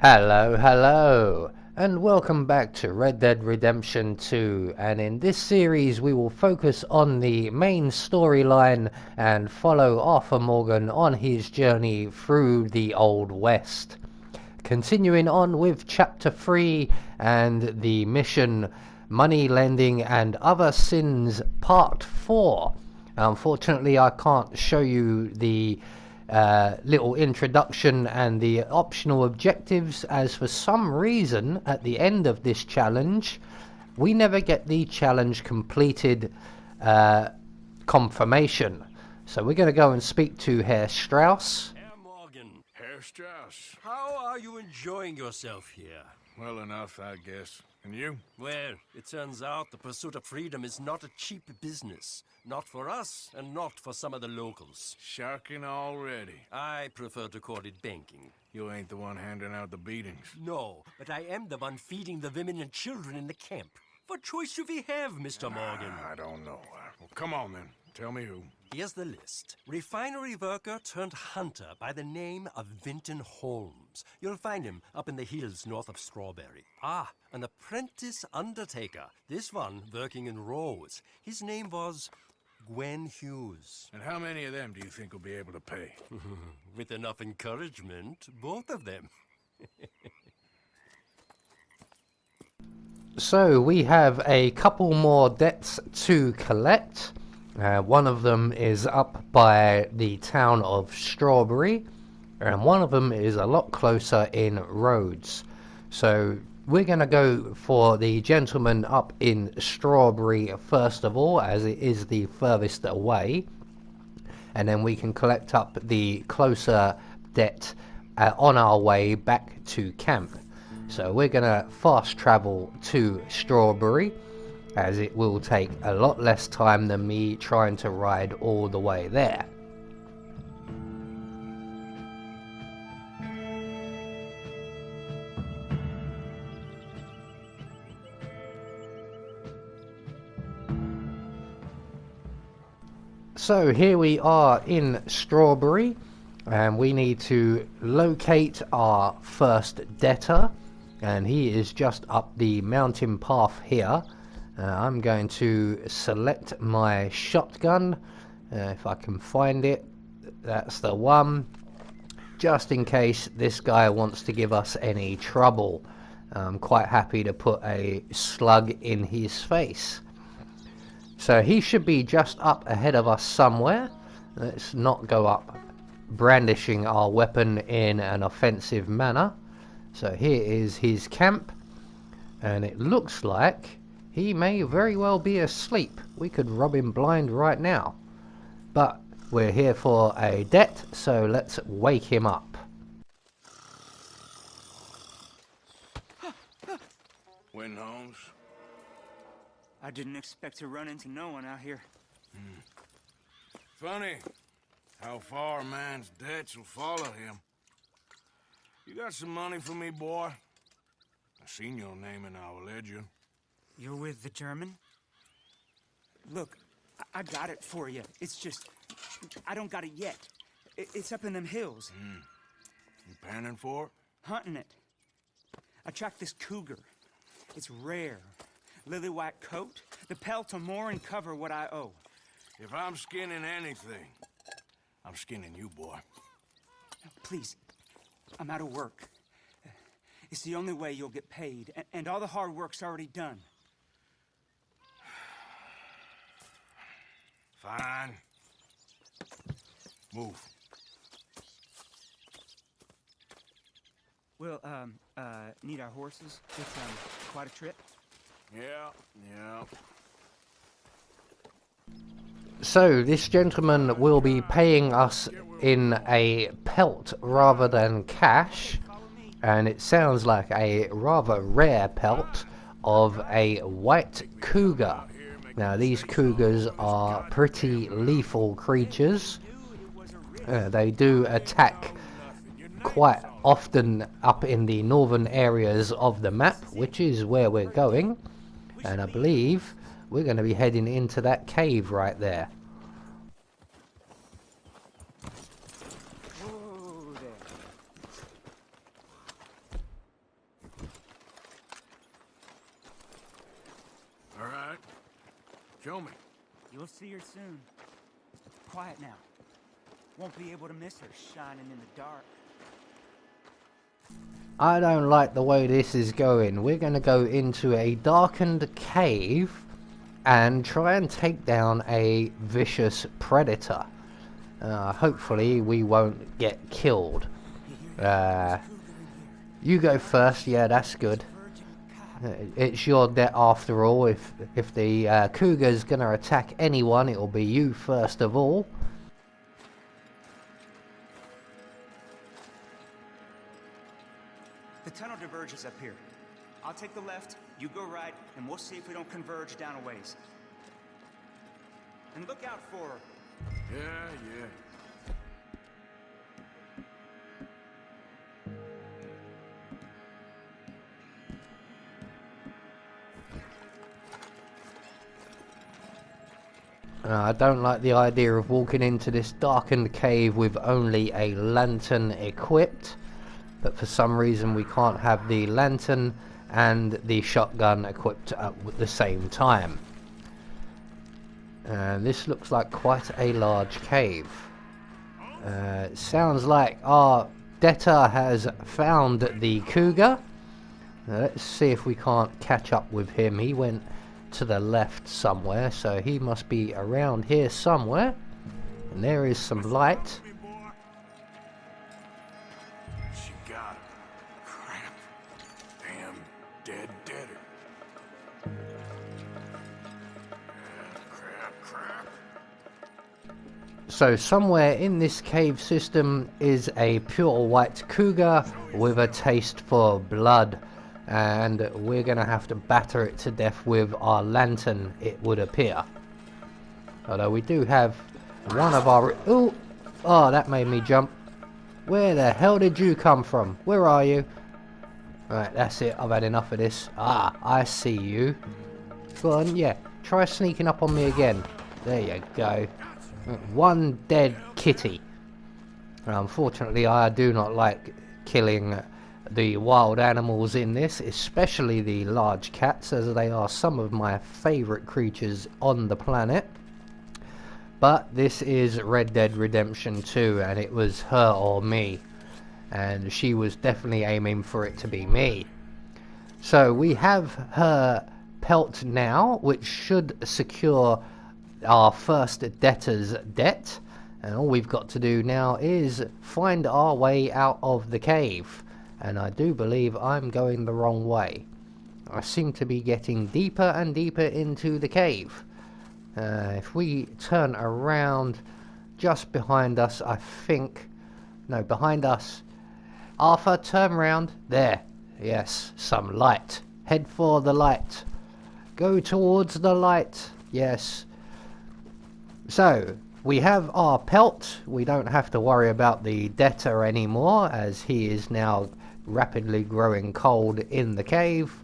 Hello, and welcome back to Red Dead Redemption 2, and in this series we will focus on the main storyline and follow Arthur Morgan on his journey through the Old West. Continuing on with Chapter 3 and the mission Money Lending and Other Sins Part 4. Unfortunately I can't show you the little introduction and the optional objectives, as for some reason at the end of this challenge we never get the challenge completed confirmation. So we're going to go and speak to Herr Strauss. Herr Morgan, Herr Strauss. how are you enjoying yourself here? Well enough, I guess. And you? Well, it turns out the pursuit of freedom is not a cheap business. Not for us, and not for some of the locals. Sharking already. I prefer to call it banking. You ain't the one handing out the beatings. No, but I am the one feeding the women and children in the camp. What choice do we have, Mr. Morgan? I don't know. Well, come on then. Tell me who. Here's the list. Refinery worker turned hunter by the name of Vinton Holmes. You'll find him up in the hills north of Strawberry. Ah, an apprentice undertaker. This one working in rows. His name was Gwen Hughes. And how many of them do you think will be able to pay? With enough encouragement, both of them. So we have a couple more debts to collect. One of them is up by the town of Strawberry, and one of them is a lot closer in Rhodes. So we're going to go for the gentleman up in Strawberry first of all, as it is the furthest away, and then we can collect up the closer debt on our way back to camp. So we're going to fast travel to Strawberry, as it will take a lot less time than me trying to ride all the way there. So here we are in Strawberry, and we need to locate our first debtor, and he is just up the mountain path here. I'm going to select my shotgun, if I can find it. That's the one, just in case this guy wants to give us any trouble. I'm quite happy to put a slug in his face. So he should be just up ahead of us somewhere. Let's not go up brandishing our weapon in an offensive manner. So here is his camp, and it looks like he may very well be asleep. We could rob him blind right now. But we're here for a debt, so let's wake him up. Win, Holmes. I didn't expect to run into no one out here. Funny how far a man's debts will follow him. You got some money for me, boy? I seen your name in our ledger. You're with the German? Look, I got it for you. It's just, I don't got it yet. It's up in them hills. You panning for it? Hunting it. I tracked this cougar. It's rare. Lily white coat. The pelt will more and cover what I owe. If I'm skinning anything, I'm skinning you, boy. Please, I'm out of work. It's the only way you'll get paid, and all the hard work's already done. Fine. Move. We'll, need our horses. It's, quite a trip. Yeah. So this gentleman will be paying us in a pelt rather than cash, and it sounds like a rather rare pelt of a white cougar. Now these cougars are pretty lethal creatures. They do attack quite often up in the northern areas of the map, which is where we're going, and I believe we're going to be heading into that cave right there. Whoa there. Show me. You'll see her soon. Quiet now. Won't be able to miss her shining in the dark. I don't like the way this is going. We're going to go into a darkened cave and try and take down a vicious predator. Hopefully we won't get killed. You go first. Yeah, that's good. It's your debt after all. If the cougar's going to attack anyone, it will be you first of all. The tunnel diverges up here. I'll take the left, you go right, and we'll see if we don't converge down a ways. And look out for her. Yeah. I don't like the idea of walking into this darkened cave with only a lantern equipped, but for some reason we can't have the lantern and the shotgun equipped at the same time. This looks like quite a large cave. Sounds like our debtor has found the cougar. Let's see if we can't catch up with him. He went to the left somewhere, so he must be around here somewhere. And there is some light. She got him. Crap. Damn deader. Crap. So somewhere in this cave system is a pure white cougar with a taste for blood, and we're gonna have to batter it to death with our lantern, it would appear. Although we do have one of our... Oh, that made me jump. Where the hell did you come from? Where are you? Right, that's it. I've had enough of this. Ah, I see you. Go on, yeah. Try sneaking up on me again. There you go. One dead kitty. Unfortunately, I do not like killing the wild animals in this, especially the large cats, as they are some of my favourite creatures on the planet. But this is Red Dead Redemption 2, and it was her or me, and she was definitely aiming for it to be me. So we have her pelt now, which should secure our first debtor's debt, and all we've got to do now is find our way out of the cave. And I do believe I'm going the wrong way. I seem to be getting deeper and deeper into the cave. If we turn around just behind us, I think... No, behind us. Arthur, turn round. There. Yes, some light. Head for the light. Go towards the light. Yes. So, we have our pelt. We don't have to worry about the debtor anymore, as he is now rapidly growing cold in the cave,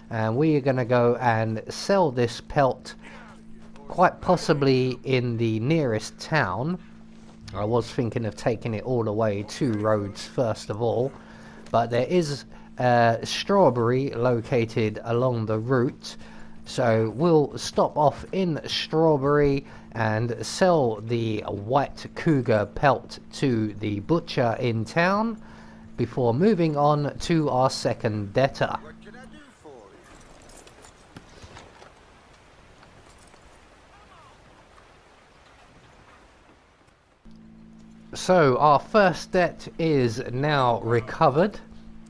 and we are going to go and sell this pelt quite possibly in the nearest town. I was thinking of taking it all the way to Rhodes first of all, but there is a strawberry located along the route, so we'll stop off in Strawberry and sell the white cougar pelt to the butcher in town before moving on to our second debtor. What can I do for you? So our first debt is now recovered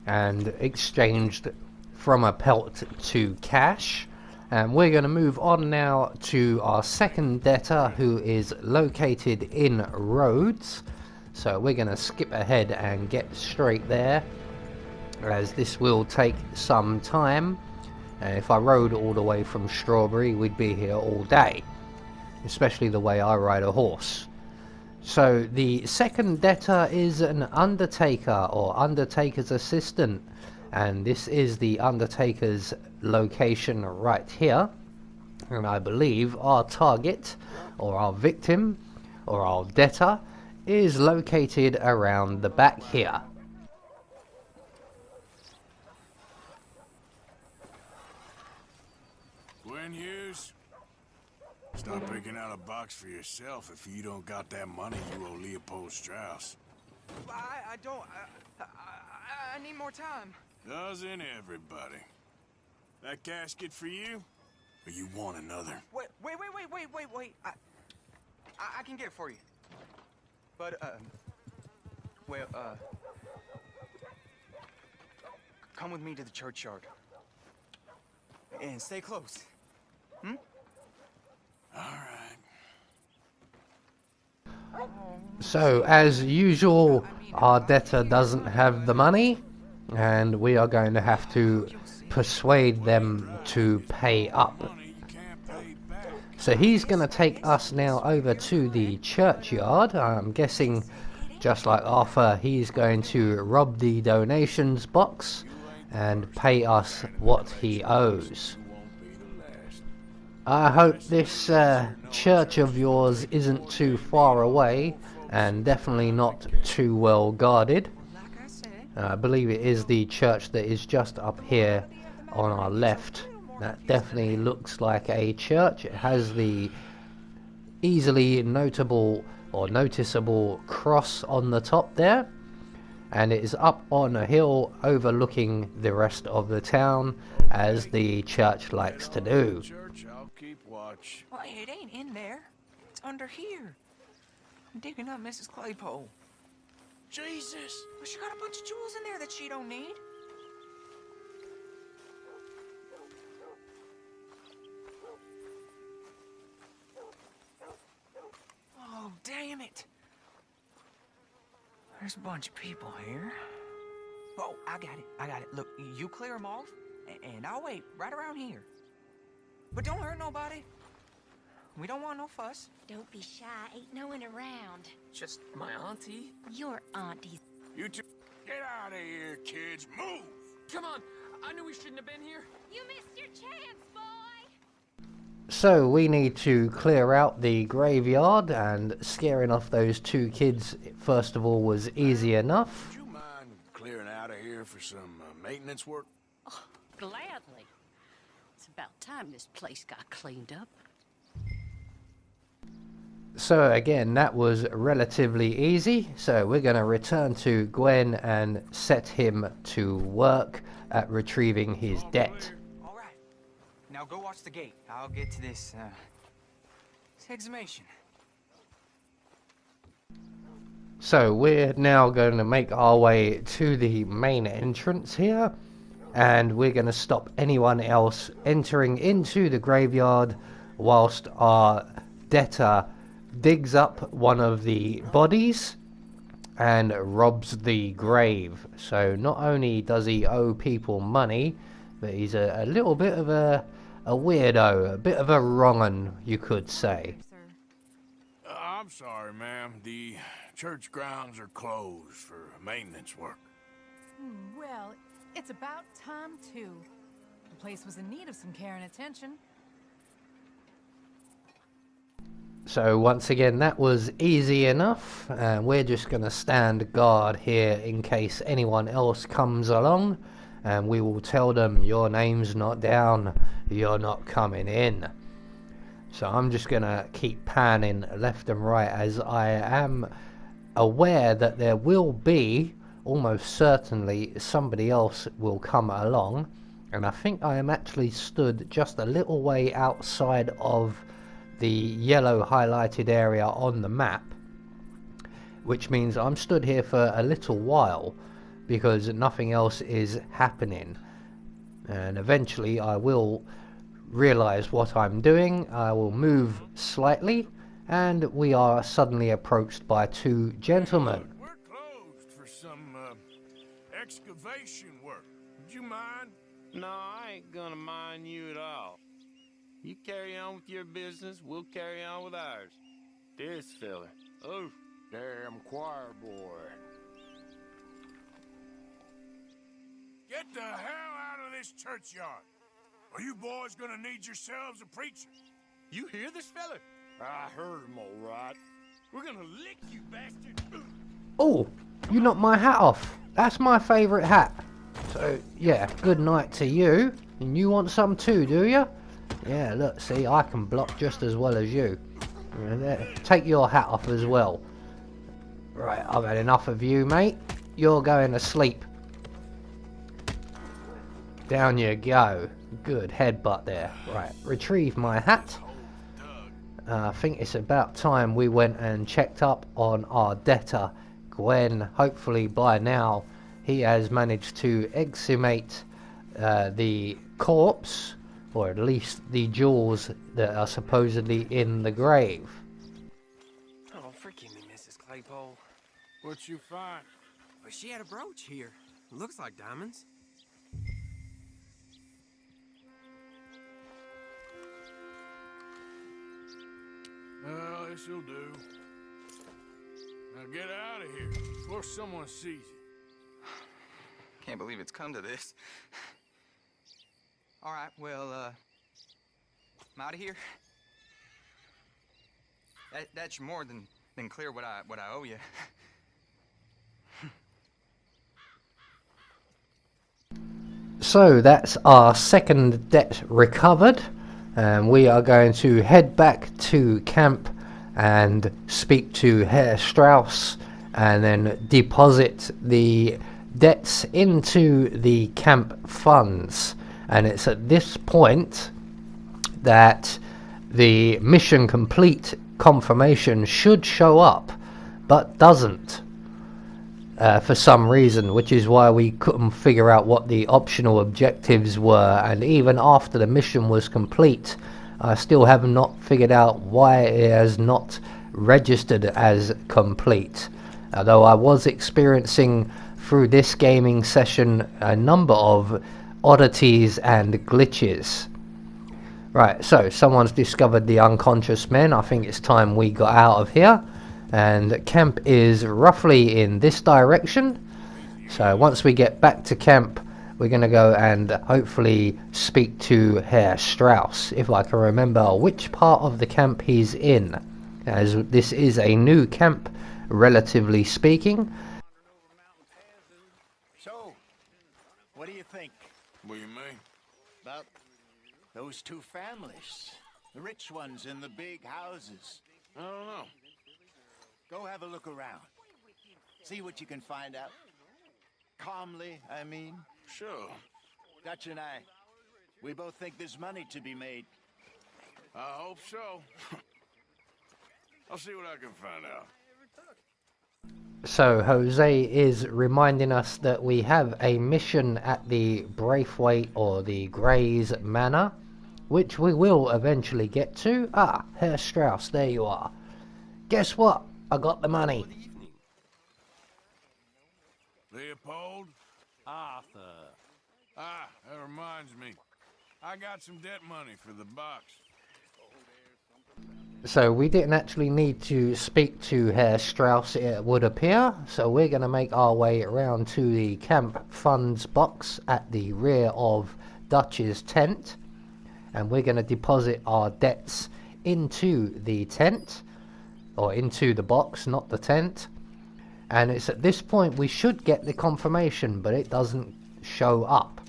and exchanged from a pelt to cash, and we're going to move on now to our second debtor, who is located in Rhodes. So we're going to skip ahead and get straight there, as this will take some time. If I rode all the way from Strawberry, we'd be here all day, especially the way I ride a horse. So the second debtor is an undertaker, or undertaker's assistant, and this is the undertaker's location right here. And I believe our target, or our victim, or our debtor, is located around the back here. Gwen Hughes? Start picking out a box for yourself if you don't got that money you owe Leopold Strauss. I don't. I need more time. Doesn't everybody? That casket for you? Or you want another? Wait. I can get it for you. But, come with me to the churchyard. And stay close. Hmm? All right. So, as usual, our debtor doesn't have the money, and we are going to have to persuade them to pay up. Money you can't pay back. So he's going to take us now over to the churchyard. I'm guessing, just like Arthur, he's going to rob the donations box and pay us what he owes. You won't be the last. I hope this church of yours isn't too far away and definitely not too well guarded. Like I said, I believe it is the church that is just up here on our left. That definitely looks like a church. It has the easily notable or noticeable cross on the top there, and it is up on a hill overlooking the rest of the town, as the church likes to do. Church, I'll keep watch. well, it ain't in there. It's under here. I'm digging up Mrs. Claypole. Jesus! Well, she got a bunch of jewels in there that she don't need. Oh, damn it. There's a bunch of people here. Oh, I got it. Look, you clear them off, and I'll wait right around here. But don't hurt nobody. We don't want no fuss. Don't be shy, ain't no one around. Just my auntie. Your auntie's. You two, get out of here, kids. Move! Come on, I knew we shouldn't have been here. You missed your chance, boy! So we need to clear out the graveyard, and scaring off those two kids first of all was easy enough. Would you mind clearing out of here for some maintenance work? Gladly. It's about time this place got cleaned up. So again, that was relatively easy. So we're going to return to Gwen and set him to work at retrieving his debt. All right. Now go watch the gate. I'll get to this exhumation. So we're now going to make our way to the main entrance here, and we're going to stop anyone else entering into the graveyard whilst our debtor digs up one of the bodies and robs the grave. So not only does he owe people money, but he's a little bit of a weirdo, a bit of a wrong'un, you could say. I'm sorry, ma'am. The church grounds are closed for maintenance work. Well, it's about time, too. The place was in need of some care and attention. So once again, that was easy enough, and we're just going to stand guard here in case anyone else comes along, and we will tell them your name's not down, you're not coming in. So I'm just going to keep panning left and right, as I am aware that there will be, almost certainly, somebody else will come along, and I think I am actually stood just a little way outside of the yellow highlighted area on the map, which means I'm stood here for a little while because nothing else is happening, and eventually I will realize what I'm doing. I will move slightly, and we are suddenly approached by two gentlemen. Look, we're closed for some excavation work. Would you mind? No, I ain't gonna mind you at all. You carry on with your business, we'll carry on with ours. This fella. Oh, Damn choir boy. Get the hell out of this churchyard. Are you boys gonna need yourselves a preacher? you hear this fella? I heard him all right. We're gonna lick you, bastard. Oh, you knocked my hat off. That's my favourite hat. So, yeah, good night to you. And you want some too, do you? Yeah, look, see, I can block just as well as you. Take your hat off as well. Right, I've had enough of you, mate. You're going to sleep. Down you go. Good headbutt there. Right, retrieve my hat. I think it's about time we went and checked up on our debtor, Gwen. Hopefully by now he has managed to exhumate the corpse, or at least the jewels that are supposedly in the grave. Oh, forgive me, Mrs. Claypole. What you find? But she had a brooch here. Looks like diamonds. Well, this'll do. Now get out of here before someone sees you. Can't believe it's come to this. All right, well, I'm out of here. That's more than clear what I owe you. So that's our second debt recovered, and we are going to head back to camp and speak to Herr Strauss and then deposit the debts into the camp funds. And it's at this point that the mission complete confirmation should show up, but doesn't for some reason, which is why we couldn't figure out what the optional objectives were. And even after the mission was complete, I still have not figured out why it has not registered as complete, although I was experiencing through this gaming session a number of oddities and glitches. Right, so someone's discovered the unconscious men. I think it's time we got out of here, and camp is roughly in this direction. So once we get back to camp, we're going to go and hopefully speak to Herr Strauss, if I can remember which part of the camp he's in, as this is a new camp, relatively speaking. So, what do you think What do you mean? about those two families? The rich ones in the big houses. I don't know. Go have a look around. See what you can find out. Calmly, I mean. Sure. Dutch and I, we both think there's money to be made. I hope so. I'll see what I can find out. So Jose is reminding us that we have a mission at the Braithwaite or the Greys Manor, which we will eventually get to. Ah, Herr Strauss, there you are. Guess what? I got the money. Good evening. Leopold? Arthur. Ah, that reminds me. I got some debt money for the box. So we didn't actually need to speak to Herr Strauss, it would appear. So we're going to make our way around to the camp funds box at the rear of Dutch's tent. And we're going to deposit our debts into the tent. Or into the box, not the tent. And it's at this point we should get the confirmation, but it doesn't show up.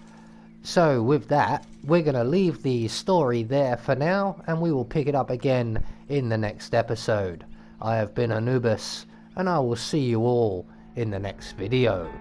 So with that, we're going to leave the story there for now, and we will pick it up again in the next episode. I have been Anubis, and I will see you all in the next video.